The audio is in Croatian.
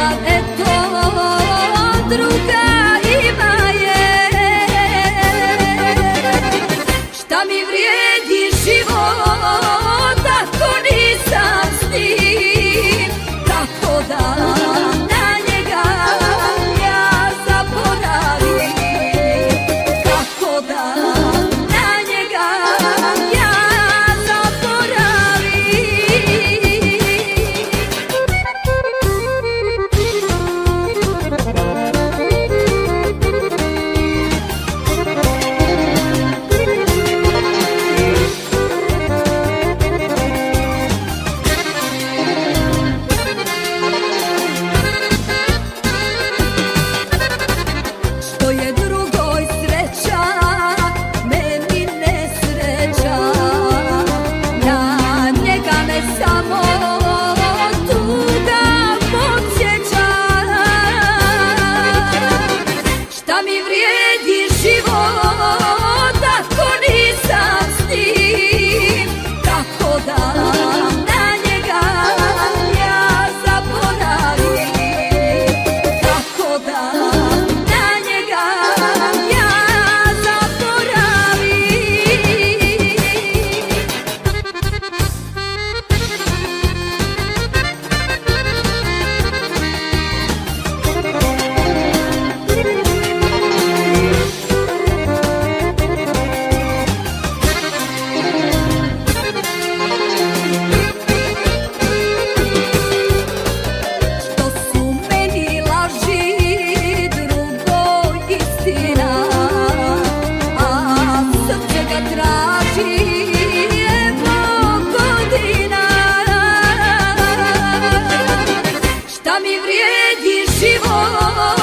pa eto druga ima je. Šta mi vrijedi život ako nisam s njim, kako da na njega ja zaboravim, kako da na njega ja zaboravim. Što je drugoj sreća, meni nesreća, na njega me samo tuga podsjeća. Šta mi vrijedi život ako nisam s njim, kako da na njega ja zaboravim, kako da na njega ja zaboravim. Što su meni laži, drugo istina, a srce ga traži evo godina. Šta mi vrijedi život